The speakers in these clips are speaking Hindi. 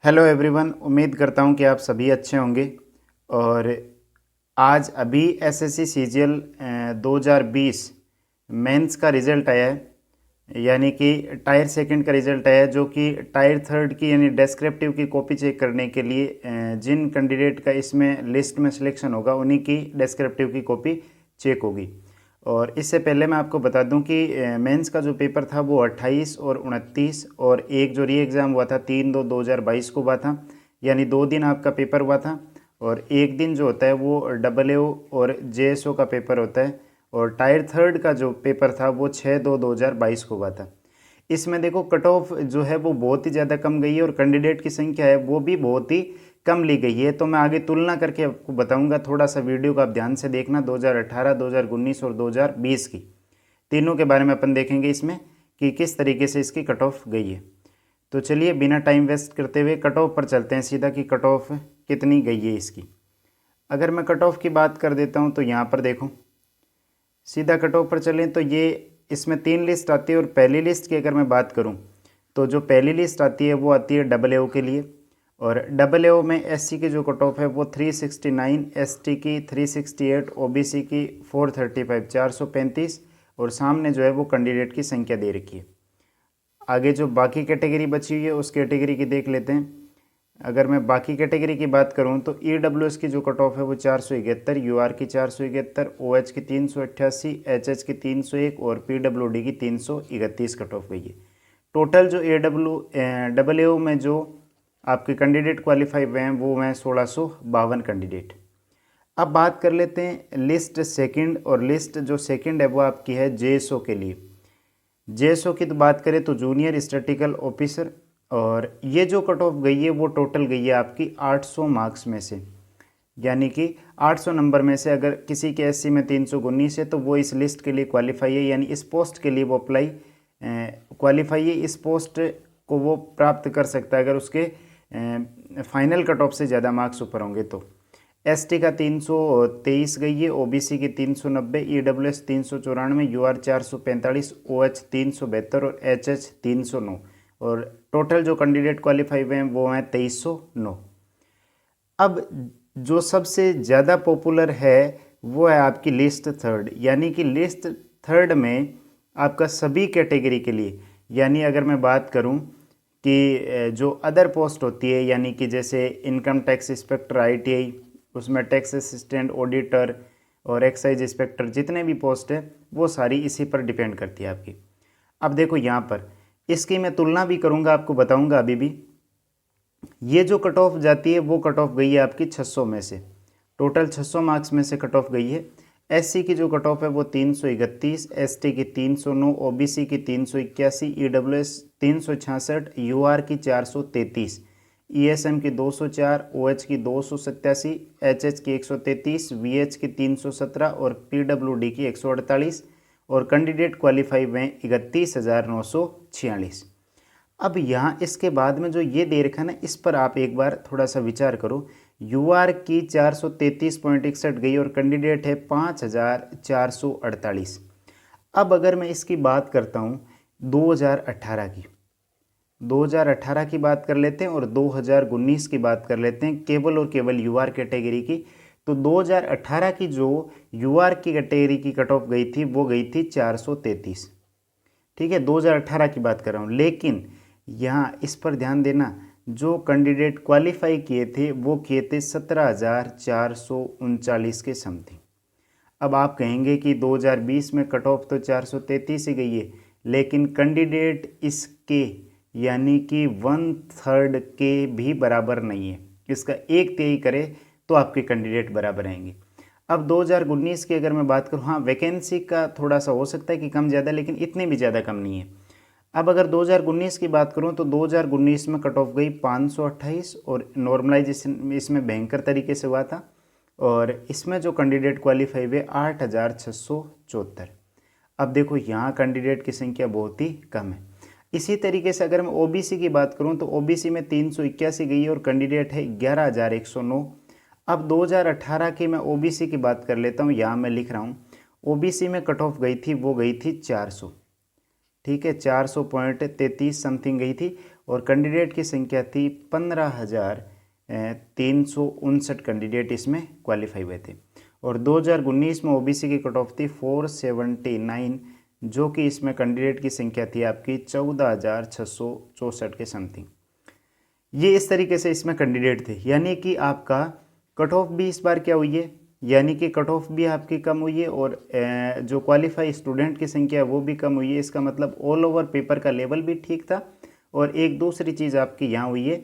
हेलो एवरीवन, उम्मीद करता हूँ कि आप सभी अच्छे होंगे। और आज अभी एसएससी सीजीएल 2020 मेंस का रिज़ल्ट आया है, यानी कि टायर सेकंड का रिज़ल्ट आया है, जो कि टायर थर्ड की यानी डेस्क्रिप्टिव की कॉपी चेक करने के लिए जिन कैंडिडेट का इसमें लिस्ट में सिलेक्शन होगा उन्हीं की डेस्क्रिप्टिव की कॉपी चेक होगी। और इससे पहले मैं आपको बता दूं कि मेंस का जो पेपर था वो 28 और 29 और एक जो री एग्ज़ाम हुआ था 3/2/2022 को हुआ था, यानी 2 दिन आपका पेपर हुआ था। और एक दिन जो होता है वो AAO और JSO का पेपर होता है। और टायर थर्ड का जो पेपर था वो 6/2/2022 को हुआ था। इसमें देखो कट ऑफ जो है वो बहुत ही ज़्यादा कम गई है और कैंडिडेट की संख्या है वो भी बहुत ही कम ली गई है। तो मैं आगे तुलना करके आपको बताऊंगा, थोड़ा सा वीडियो को आप ध्यान से देखना। 2018, 2019 और 2020 की तीनों के बारे में अपन देखेंगे इसमें कि किस तरीके से इसकी कट ऑफ गई है। तो चलिए बिना टाइम वेस्ट करते हुए कट ऑफ पर चलते हैं सीधा कि कट ऑफ कितनी गई है इसकी। अगर मैं कट ऑफ की बात कर देता हूँ तो यहाँ पर देखो, सीधा कट ऑफ पर चलें तो ये इसमें 3 लिस्ट आती है। और पहली लिस्ट की अगर मैं बात करूँ तो जो पहली लिस्ट आती है वो आती है AAO के लिए। और AAO में SC की जो कट ऑफ है वो 369, ST की 368, OBC की 435 435 और सामने जो है वो कैंडिडेट की संख्या दे रखी है। आगे जो बाकी कैटेगरी बची हुई है उस कैटेगरी की देख लेते हैं। अगर मैं बाकी कैटेगरी की बात करूं तो EWS की जो कट ऑफ है वो 471, UR की 471, OH की 388, HH की 301 और PWD की 331 कट ऑफ गई है। टोटल जो AAO में जो आपके कैंडिडेट क्वालिफाई हुए हैं वो हैं 1652 कैंडिडेट। अब बात कर लेते हैं लिस्ट सेकंड, और लिस्ट जो सेकंड है वो आपकी है JSO के लिए। JSO की तो बात करें तो जूनियर स्टैटिकल ऑफिसर, और ये जो कट ऑफ गई है वो टोटल गई है आपकी 800 मार्क्स में से, यानी कि 800 नंबर में से अगर किसी के SC में 319 है तो वो इस लिस्ट के लिए क्वालिफाई है, यानी इस पोस्ट के लिए वो अप्लाई क्वालिफाई है। इस पोस्ट को वो प्राप्त कर सकता है अगर उसके फाइनल कट ऑफ से ज़्यादा मार्क्स ऊपर होंगे तो। ST का 323 गई है, OBC की 390, EWS 394, UR 445, OH 372 और HH 309। और टोटल जो कैंडिडेट क्वालिफाई हुए हैं वो हैं 2309। अब जो सबसे ज़्यादा पॉपुलर है वो है आपकी लिस्ट थर्ड, यानी कि लिस्ट थर्ड में आपका सभी कैटेगरी के लिए, यानी अगर मैं बात करूं कि जो अदर पोस्ट होती है, यानी कि जैसे इनकम टैक्स इंस्पेक्टर ITI, उसमें टैक्स असिस्टेंट, ऑडिटर और एक्साइज इंस्पेक्टर, जितने भी पोस्ट है वो सारी इसी पर डिपेंड करती है आपकी। अब देखो यहाँ पर इसकी मैं तुलना भी करूँगा, आपको बताऊँगा अभी भी। ये जो कट ऑफ जाती है वो कट ऑफ गई है आपकी 600 में से, टोटल 600 मार्क्स में से कट ऑफ गई है। SC की जो कट ऑफ है वो 331, ST की 309, OBC की 381, EWS 366, UR की 433, ESM की 204, OH की 287, HH की 133, VH की 317 और PWD की 148 और कैंडिडेट क्वालिफाई हुए 31,946। अब यहाँ इसके बाद में जो ये दे रखा है ना, इस पर आप एक बार थोड़ा सा विचार करो। UR की 433.61 गई और कैंडिडेट है 5,448। अब अगर मैं इसकी बात करता हूँ 2018 की, 2018 की बात कर लेते हैं और 2019 की बात कर लेते हैं, केवल और केवल UR कैटेगरी की। तो 2018 की जो UR की कैटेगरी की कट ऑफ गई थी वो गई थी 433। ठीक है, 2018 की बात कर रहा हूँ। लेकिन यहाँ इस पर ध्यान देना, जो कैंडिडेट क्वालिफाई किए थे वो किए थे 17,439 के समथिंग। अब आप कहेंगे कि 2020 में कट ऑफ तो 433 ही गई है, लेकिन कैंडिडेट इसके यानी कि 1/3 के भी बराबर नहीं है। इसका 1/3 करे तो आपके कैंडिडेट बराबर आएंगे। अब 2019 की अगर मैं बात करूँ, हाँ वैकेंसी का थोड़ा सा हो सकता है कि कम ज़्यादा, लेकिन इतनी भी ज़्यादा कम नहीं है। अब अगर 2019 की बात करूँ तो 2019 में कट ऑफ गई 528 और नॉर्मलाइजेशन इसमें भयंकर तरीके से हुआ था। और इसमें जो कैंडिडेट क्वालिफाई हुए 8,674। अब देखो यहाँ कैंडिडेट की संख्या बहुत ही कम है। इसी तरीके से अगर मैं OBC की बात करूँ तो OBC में 381 गई और कैंडिडेट है 11,109। अब 2018 की मैं OBC की बात कर लेता हूँ, यहाँ मैं लिख रहा हूँ OBC में कट ऑफ गई थी वो गई थी 400। ठीक है, 400.33 समथिंग गई थी। और कैंडिडेट की संख्या थी 15,359 कैंडिडेट इसमें क्वालिफाई हुए थे। और 2019 में ओबीसी की कट ऑफ थी 479, जो कि इसमें कैंडिडेट की संख्या थी आपकी 14,664 के समथिंग। ये इस तरीके से इसमें कैंडिडेट थे, यानी कि आपका कट ऑफ भी इस बार क्या हुई है, यानी कि कट ऑफ भी आपकी कम हुई है और जो क्वालिफाई स्टूडेंट की संख्या है वो भी कम हुई है। इसका मतलब ऑल ओवर पेपर का लेवल भी ठीक था। और एक दूसरी चीज़ आपकी यहाँ हुई है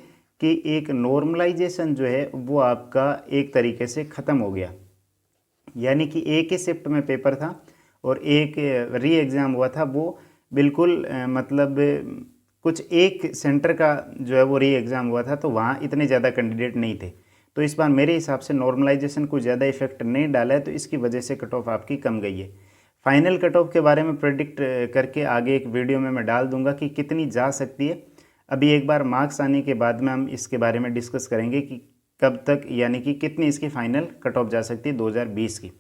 कि एक नॉर्मलाइजेशन जो है वो आपका एक तरीके से ख़त्म हो गया, यानी कि एक ही शिफ्ट में पेपर था और एक री एग्ज़ाम हुआ था। वो बिल्कुल मतलब कुछ एक सेंटर का जो है वो री एग्ज़ाम हुआ था, तो वहाँ इतने ज़्यादा कैंडिडेट नहीं थे। तो इस बार मेरे हिसाब से नॉर्मलाइजेशन को ज़्यादा इफेक्ट नहीं डाला है, तो इसकी वजह से कट ऑफ आपकी कम गई है। फाइनल कट ऑफ के बारे में प्रेडिक्ट करके आगे एक वीडियो में मैं डाल दूंगा कि कितनी जा सकती है। अभी एक बार मार्क्स आने के बाद में हम इसके बारे में डिस्कस करेंगे कि कब तक, यानी कि कितनी इसकी फाइनल कट ऑफ जा सकती है 2020 की।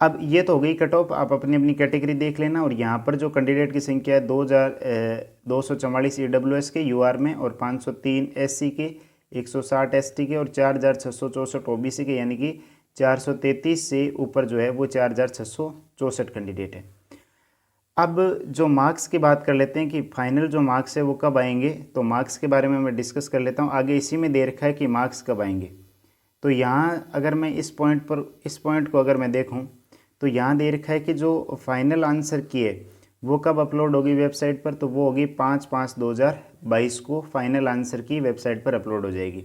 अब ये तो हो गई कट ऑफ, आप अपनी अपनी कैटेगरी देख लेना। और यहाँ पर जो कैंडिडेट की संख्या है 2,244 EWS के UR में और 503 SC के, 160 ST के और 4,664 OBC के, यानी कि 433 से ऊपर जो है वो 4,664 कैंडिडेट है। अब जो मार्क्स की बात कर लेते हैं कि फाइनल जो मार्क्स है वो कब आएंगे, तो मार्क्स के बारे में मैं डिस्कस कर लेता हूँ। आगे इसी में दे रखा है कि मार्क्स कब आएंगे। तो यहाँ अगर मैं इस पॉइंट को अगर मैं देखूँ तो यहाँ दे रखा है कि जो फाइनल आंसर की है वो कब अपलोड होगी वेबसाइट पर, तो वो होगी 5/5/2022 को फाइनल आंसर की वेबसाइट पर अपलोड हो जाएगी।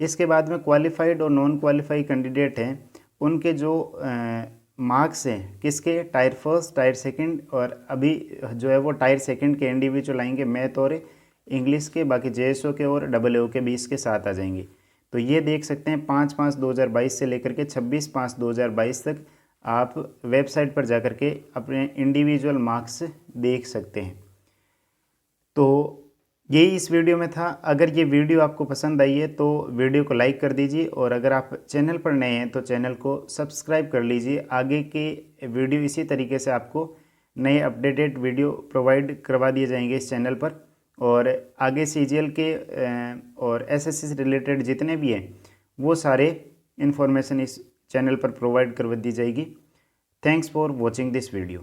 इसके बाद में क्वालिफाइड और नॉन क्वालिफाइड कैंडिडेट हैं, उनके जो मार्क्स हैं किसके, टायर फर्स्ट, टायर सेकंड और अभी जो है वो टायर सेकंड के इंडिविजुअल आएंगे, मैथ और इंग्लिश के, बाकी JSO के और AAO के 20 के साथ आ जाएंगे। तो ये देख सकते हैं 5/5/2022 से लेकर के 26/5/2022 तक आप वेबसाइट पर जाकर के अपने इंडिविजुअल मार्क्स देख सकते हैं। तो यही इस वीडियो में था। अगर ये वीडियो आपको पसंद आई है तो वीडियो को लाइक कर दीजिए, और अगर आप चैनल पर नए हैं तो चैनल को सब्सक्राइब कर लीजिए। आगे के वीडियो इसी तरीके से आपको नए अपडेटेड वीडियो प्रोवाइड करवा दिए जाएंगे इस चैनल पर। और आगे CGL के और SSC से रिलेटेड जितने भी हैं वो सारे इन्फॉर्मेशन इस चैनल पर प्रोवाइड करवा दी जाएगी। Thanks for watching this video.